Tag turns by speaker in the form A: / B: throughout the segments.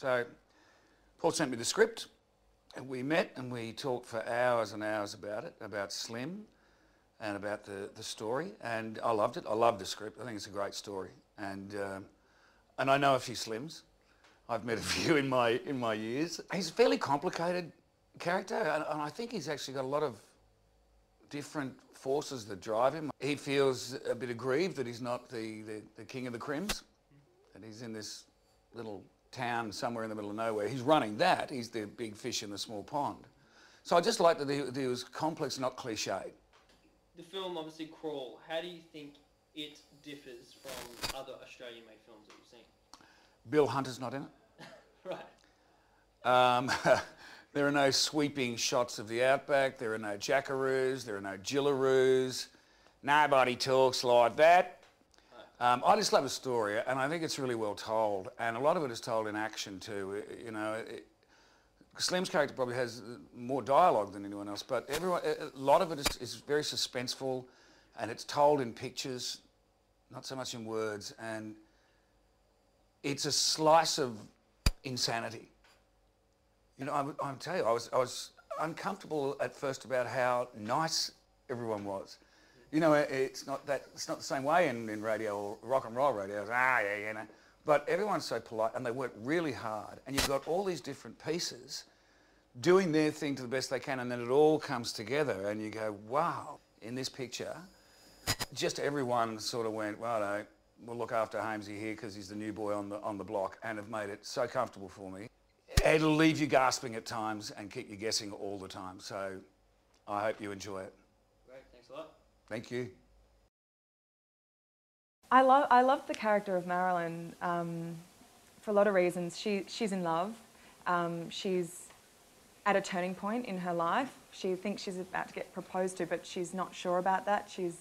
A: So Paul sent me the script, and we met and we talked for hours and hours about it, about Slim and about the story, and I loved it. I loved the script. I think it's a great story, and I know a few Slims. I've met a few in my years. He's a fairly complicated character, and I think he's actually got a lot of different forces that drive him. He feels a bit aggrieved that he's not the king of the Crims, that he's in this little town somewhere in the middle of nowhere. He's running that. He's the big fish in the small pond. So I just liked that he was complex, not cliched.
B: The film, obviously, Crawl. How do you think it differs from other Australian-made films that you've seen?
A: Bill Hunter's not in it.
B: Right.
A: There are no sweeping shots of the outback. There are no jackaroos. There are no gillaroos. Nobody talks like that. I just love the story, and I think it's really well told. And a lot of it is told in action too. You know, Slim's character probably has more dialogue than anyone else, but a lot of it is very suspenseful, and it's told in pictures, not so much in words. And it's a slice of insanity. You know, I'll tell you, I was uncomfortable at first about how nice everyone was. You know, it's not the same way in radio or rock and roll radio. Yeah, you know. But everyone's so polite, and they work really hard, and you've got all these different pieces doing their thing to the best they can, and then it all comes together, and you go, wow. In this picture, just everyone sort of went, well, we'll look after Holmesy here because he's the new boy on the block, and have made it so comfortable for me. It'll leave you gasping at times and keep you guessing all the time. So I hope you enjoy it.
B: Great, thanks a lot.
A: Thank you.
C: I love the character of Marilyn for a lot of reasons. She's in love. She's at a turning point in her life. She thinks she's about to get proposed to, but she's not sure about that. She's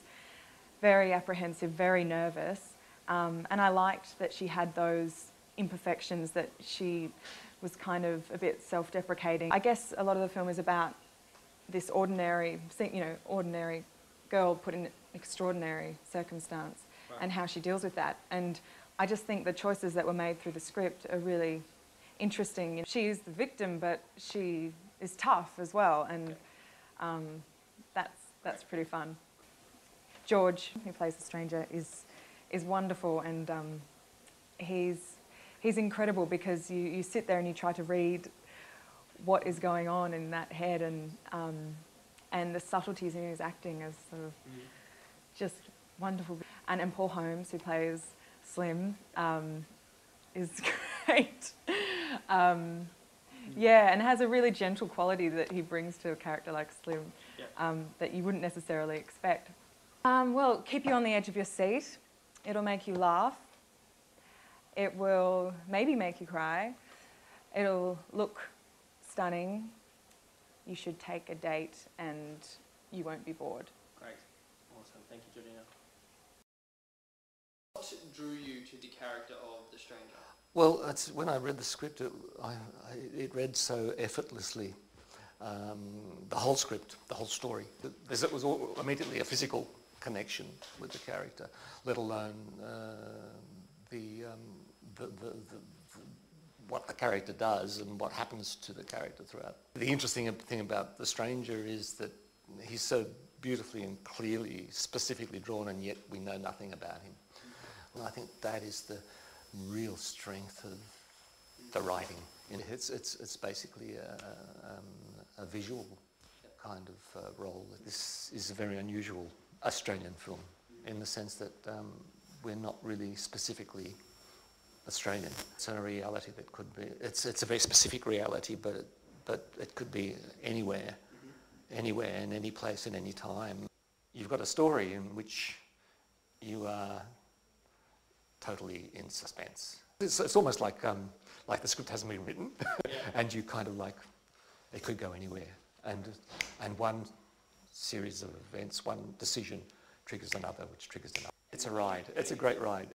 C: very apprehensive, very nervous. And I liked that she had those imperfections, that she was kind of a bit self-deprecating. I guess a lot of the film is about this ordinary girl put in extraordinary circumstance, right, and how she deals with that. And I just think the choices that were made through the script are really interesting. She's the victim, but she is tough as well, and that's pretty fun. George, who plays the stranger, is wonderful, and he's incredible because you sit there and you try to read what is going on in that head, and the subtleties in his acting is sort of just wonderful. And Paul Holmes, who plays Slim, is great. Yeah, and has a really gentle quality that he brings to a character like Slim, that you wouldn't necessarily expect. Well, keep you on the edge of your seat. It'll make you laugh. It will maybe make you cry. It'll look stunning. You should take a date and you won't be bored.
B: Great. Awesome. Thank you, Georgina. What drew you to the character of the stranger?
D: Well, when I read the script, it read so effortlessly. The whole script, the whole story. It was immediately a physical connection with the character, let alone what the character does and what happens to the character throughout. The interesting thing about the stranger is that he's so beautifully and clearly, specifically drawn, and yet we know nothing about him. And I think that is the real strength of the writing. It's basically a visual kind of role. This is a very unusual Australian film in the sense that we're not really specifically Australian. It's a reality that could be, it's a very specific reality, but it could be anywhere, in any place, at any time. You've got a story in which you are totally in suspense. It's almost like the script hasn't been written, and you kind of like, it could go anywhere, and one series of events, one decision triggers another, which triggers another. It's a ride. It's a great ride.